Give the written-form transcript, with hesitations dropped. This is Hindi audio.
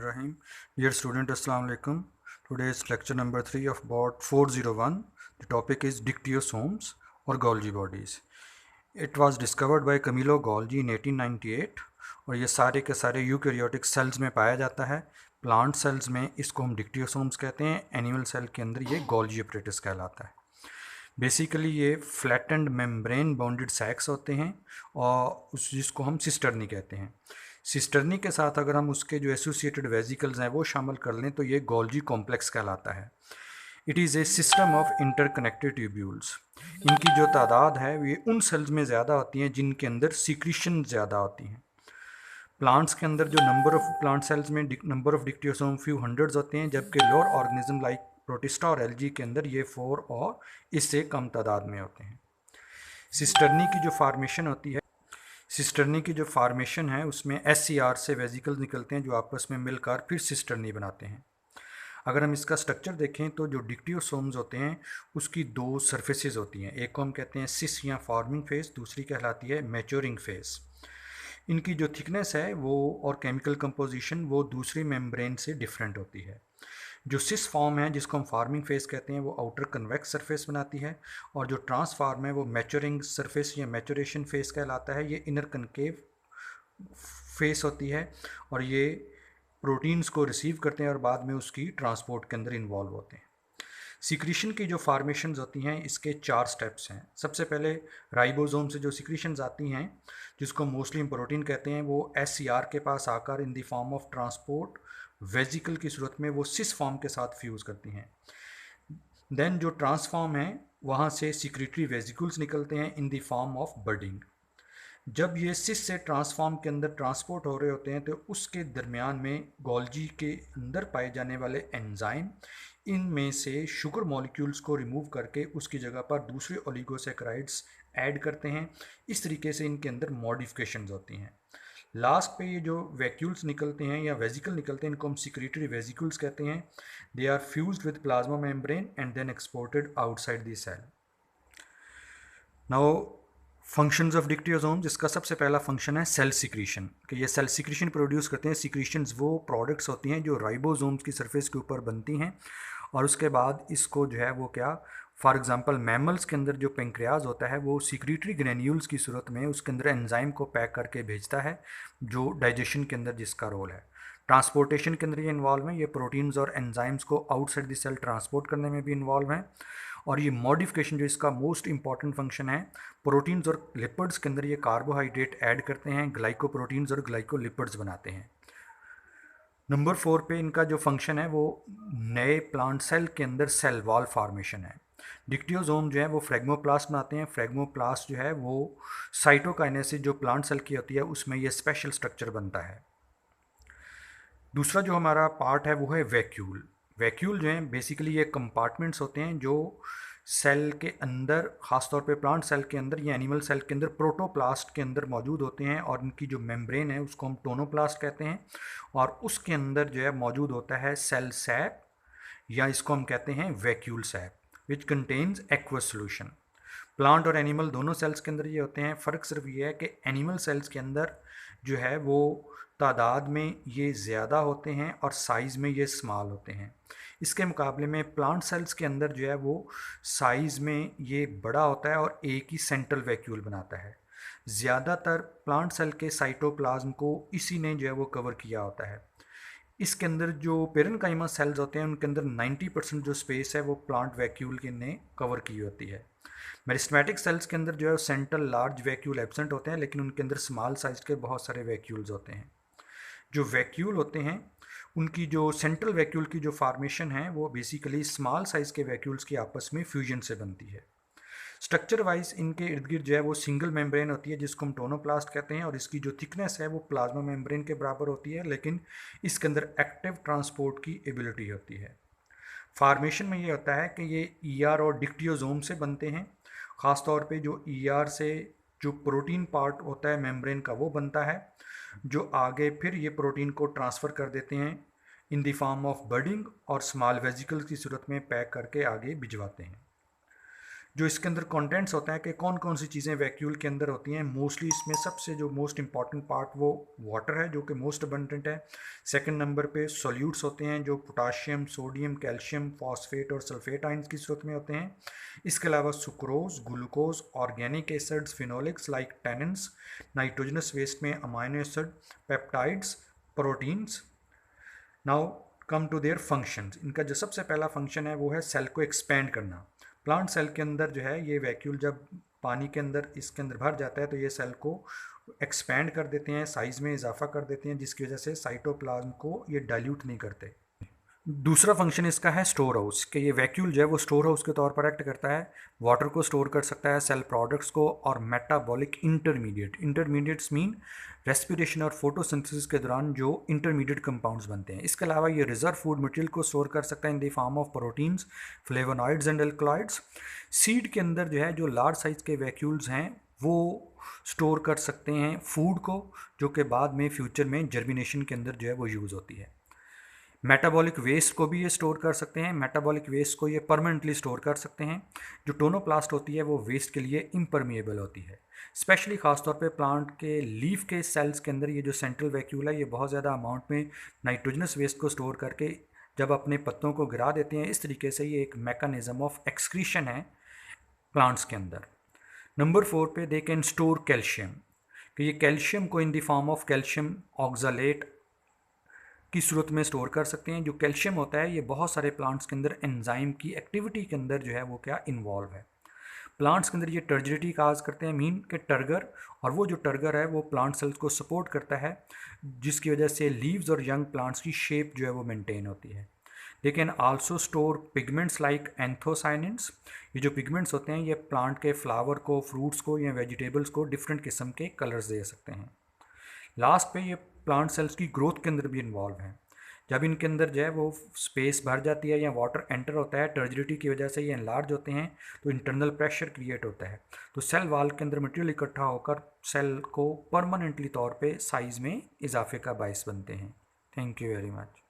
Rahim. Dear student, Assalamu alaikum. Today is lecture number 3 of board 401. The topic is dictyosomes or Golgi bodies. It was discovered by Camillo Golgi in 1898 और ये सारे के सारे यूकैरियोटिक सेल्स में पाया जाता है. प्लांट सेल्स में इसको हम डिक्टियोसोम्स कहते हैं. एनिमल सेल के अंदर ये गोल्जी अपरेटस कहलाता है. बेसिकली ये फ्लैटेंड मेम्ब्रेन बाउंडेड सैक्स होते हैं और जिसको हम सिस्टर्नी कहते हैं. सिस्टर्नी के साथ अगर हम उसके जो एसोसिएटेड वेजिकल्स हैं वो शामिल कर लें तो ये गोल्जी कॉम्प्लेक्स कहलाता है. It is a system of interconnected tubules. इनकी जो तादाद है ये उन सेल्स में ज़्यादा होती हैं जिनके अंदर सीक्रीशन ज़्यादा होती हैं. प्लांट्स के अंदर जो नंबर ऑफ प्लांट सेल्स में number of dictyosome few hundreds होते हैं, जबकि लोअर ऑर्गेनिज्म लाइक प्रोटिस्टा और एल्गी के अंदर ये 4 और इससे कम तादाद में होते हैं. सिस्टर्नी की जो फार्मेशन होती है, सिस्टर्नी की जो फार्मेशन है उसमें SCR से वेजिकल्स निकलते हैं जो आपस में मिलकर फिर सिस्टर्नी बनाते हैं. अगर हम इसका स्ट्रक्चर देखें तो जो डिक्टियोसोम्स होते हैं उसकी दो सरफेसेस होती हैं. एक को हम कहते हैं सिस या फॉर्मिंग फेज, दूसरी कहलाती है मैच्योरिंग फेज. इनकी जो थिकनेस है वो और केमिकल कंपोजिशन वो दूसरी मेम्ब्रेन से डिफरेंट होती है. जो सिस फॉर्म है जिसको हम फार्मिंग फेस कहते हैं वो आउटर कन्वेक्स सरफेस बनाती है और जो ट्रांसफॉर्म है वो मैच्योरिंग सरफेस या मैच्योरेशन फेस कहलाता है. ये इनर कनकेव फेस होती है और ये प्रोटीन्स को रिसीव करते हैं और बाद में उसकी ट्रांसपोर्ट के अंदर इन्वॉल्व होते हैं. सिक्रीशन की जो फार्मेशंस होती हैं इसके 4 स्टेप्स हैं. सबसे पहले राइबोसोम से जो सिक्रीशंस आती हैं जिसको मोस्टली हम प्रोटीन कहते हैं वो SCR के पास आकर in the form of transport vesicle की सूरत में वो सिस फॉर्म के साथ फ्यूज़ करती हैं. देन जो ट्रांसफॉर्म है वहाँ से सिक्रीटरी वेजिकल्स निकलते हैं in the form of budding. जब ये सिस से ट्रांसफॉर्म के अंदर ट्रांसपोर्ट हो रहे होते हैं तो उसके दरमियान में गोल्जी के अंदर पाए जाने वाले एंजाइम इनमें से शुगर मॉलिक्यूल्स को रिमूव करके उसकी जगह पर दूसरे ओलिगोसैकेराइड्स ऐड करते हैं. इस तरीके से इनके अंदर मॉडिफिकेशंस होती हैं. लास्ट पे ये जो वैक्यूल्स निकलते हैं या वेजिकल निकलते हैं इनको हम सिक्रीटरी वेजिकल्स कहते हैं. They are fused with plasma membrane and then exported outside the cell. Now functions of dictyosomes, इसका सबसे पहला फंक्शन है सेल सिक्रीशन. कि ये सेल सिक्रीशन प्रोड्यूस करते हैं. सिक्रीशंस वो प्रोडक्ट्स होती हैं जो राइबोसोम्स की सरफेस के ऊपर बनती हैं और उसके बाद इसको जो है वो क्या, फॉर एग्जांपल मैमल्स के अंदर जो पेंक्रियाज होता है वो सिक्रीटरी ग्रेन्यूल्स की सूरत में उसके अंदर एंजाइम को पैक करके भेजता है जो डाइजेशन के अंदर जिसका रोल है. ट्रांसपोर्टेशन के अंदर ये इन्वॉल्व है. ये प्रोटीन्स और एंजाइम्स को आउटसाइड द सेल ट्रांसपोर्ट करने में भी इन्वॉल्व हैं. और ये मॉडिफिकेशन जो इसका मोस्ट इंपॉर्टेंट फंक्शन है, प्रोटीन्स और लिपिड्स के अंदर ये कार्बोहाइड्रेट ऐड करते हैं, ग्लाइकोप्रोटीन्स और ग्लाइकोलिपिड्स बनाते हैं. नंबर 4 पे इनका जो फंक्शन है वो नए प्लांट सेल के अंदर सेल वॉल फार्मेशन है. डिक्टियोसोम जो है वो फ्रेगमोप्लास्ट बनाते हैं. फ्रेगमोप्लास्ट जो है वो साइटोकाइनेसिस जो प्लांट सेल की होती है उसमें ये स्पेशल स्ट्रक्चर बनता है. दूसरा जो हमारा पार्ट है वो है वैक्यूल. वैक्यूल जो है बेसिकली ये कंपार्टमेंट्स होते हैं जो सेल के अंदर, ख़ासतौर पे प्लांट सेल के अंदर या एनिमल सेल के अंदर प्रोटोप्लास्ट के अंदर मौजूद होते हैं और इनकी जो मेम्ब्रेन है उसको हम टोनोप्लास्ट कहते हैं और उसके अंदर जो है मौजूद होता है सेल सैप या इसको हम कहते हैं vacuole SAP which contains aqueous solution. Plant और एनिमल दोनों सेल्स के अंदर ये होते हैं. फ़र्क सिर्फ ये है कि एनिमल सेल्स के अंदर जो है वो तादाद में ये ज़्यादा होते हैं और साइज़ में ये स्मॉल होते हैं. इसके मुकाबले में प्लांट सेल्स के अंदर जो है वो साइज़ में ये बड़ा होता है और एक ही सेंट्रल वैक्यूल बनाता है. ज़्यादातर प्लांट सेल के साइटोप्लाज्म को इसी ने जो है वो कवर किया होता है. इसके अंदर जो पेरेन्काइमा सेल्स होते हैं उनके अंदर 90% जो स्पेस है वो प्लांट वैक्यूल के ने कवर की होती है. मेरिस्टेमेटिक सेल्स के अंदर जो है सेंट्रल लार्ज वैक्यूल एब्सेंट होते हैं लेकिन उनके अंदर स्मॉल साइज के बहुत सारे वैक्यूल्स होते हैं. जो वैक्यूल होते हैं उनकी जो सेंट्रल वैक्यूल की जो फार्मेशन है वो बेसिकली स्मॉल साइज़ के वैक्यूल्स की आपस में फ्यूजन से बनती है. स्ट्रक्चर वाइज इनके इर्द गिर्द जो है वो सिंगल मेम्ब्रेन होती है जिसको हम टोनोप्लास्ट कहते हैं और इसकी जो थिकनेस है वो प्लाज्मा मेम्ब्रेन के बराबर होती है लेकिन इसके अंदर एक्टिव ट्रांसपोर्ट की एबिलिटी होती है. फार्मेशन में ये होता है कि ये ER और डिक्टियोसोम से बनते हैं. ख़ासतौर पे जो ER से जो प्रोटीन पार्ट होता है मेम्ब्रेन का वो बनता है जो आगे फिर ये प्रोटीन को ट्रांसफ़र कर देते हैं in the form of budding और स्मॉल वेजिकल्स की सूरत में पैक करके आगे भिजवाते हैं. जो इसके अंदर कंटेंट्स होते हैं कि कौन कौन सी चीज़ें वैक्यूल के अंदर होती हैं। मोस्टली इसमें सबसे जो मोस्ट इंपॉर्टेंट पार्ट वो वाटर है जो कि मोस्ट अबंडेंट है। सेकंड नंबर पे सॉल्यूट्स होते हैं जो पोटाशियम, सोडियम, कैल्शियम, फॉस्फेट और सल्फेट आयंस की सूरत में होते हैं। इसके अलावा sucrose, glucose, organic acids, phenolics like tannins, nitrogenous waste में amino acid, peptides, proteins. Now come to their functions. इनका जो सबसे पहला फंक्शन है वो है सेल को एक्सपेंड करना। प्लांट सेल के अंदर जो है ये वैक्यूल जब पानी के अंदर इसके अंदर भर जाता है तो ये सेल को एक्सपेंड कर देते हैं, साइज़ में इजाफा कर देते हैं, जिसकी वजह से साइटोप्लाज्म को ये डाइल्यूट नहीं करते। दूसरा फंक्शन इसका है स्टोर हाउस, कि ये वैक्यूल जो है वो स्टोर हाउस के तौर पर एक्ट करता है। वाटर को स्टोर कर सकता है, सेल प्रोडक्ट्स को, और मेटाबॉलिक इंटरमीडिएट्स मीन रेस्पिरेशन और फोटोसिंथेसिस के दौरान जो इंटरमीडिएट कंपाउंड्स बनते हैं। इसके अलावा ये रिजर्व फूड मटेरियल को स्टोर कर सकता है in the form of proteins, flavonoids and alkaloids. Seed के अंदर जो है जो लार्ज साइज के वैक्यूल्स हैं वो स्टोर कर सकते हैं फूड को, जो कि बाद में फ्यूचर में जर्मिनेशन के अंदर जो है वो यूज़ होती है। मेटाबॉलिक वेस्ट को भी ये स्टोर कर सकते हैं। मेटाबॉलिक वेस्ट को ये परमानेंटली स्टोर कर सकते हैं। जो टोनोप्लास्ट होती है वो वेस्ट के लिए इम्परमिएबल होती है। स्पेशली खासतौर पे प्लांट के लीफ के सेल्स के अंदर ये जो सेंट्रल वैक्यूल है ये बहुत ज़्यादा अमाउंट में नाइट्रोजनस वेस्ट को स्टोर करके जब अपने पत्तों को गिरा देते हैं, इस तरीके से ये एक मैकेनिज्म ऑफ एक्सक्रीशन है प्लांट्स के अंदर। नंबर 4 पे दे कैन स्टोर कैल्शियम, कि ये कैल्शियम को in the form of calcium oxalate की सूरत में स्टोर कर सकते हैं। जो कैल्शियम होता है ये बहुत सारे प्लांट्स के अंदर एंजाइम की एक्टिविटी के अंदर जो है वो क्या इन्वॉल्व है। प्लांट्स के अंदर ये टर्जिडिटी काज करते हैं, मीन के टर्गर, और वो जो टर्गर है वो प्लांट सेल्स को सपोर्ट करता है, जिसकी वजह से लीव्स और यंग प्लांट्स की शेप जो है वो मेंटेन होती है। They can also store pigments like anthocyanins. ये जो पिगमेंट्स होते हैं ये प्लांट के फ्लावर को, फ्रूट्स को या वेजिटेबल्स को डिफरेंट किस्म के कलर्स दे सकते हैं। लास्ट पे ये प्लांट सेल्स की ग्रोथ के अंदर भी इन्वॉल्व हैं। जब इनके अंदर जो है वो स्पेस भर जाती है या वाटर एंटर होता है, टर्जिडिटी की वजह से ये एनलार्ज होते हैं तो इंटरनल प्रेशर क्रिएट होता है, तो सेल वाल के अंदर मटेरियल इकट्ठा होकर सेल को परमानेंटली तौर पे साइज़ में इजाफे का बायस बनते हैं। Thank you very much.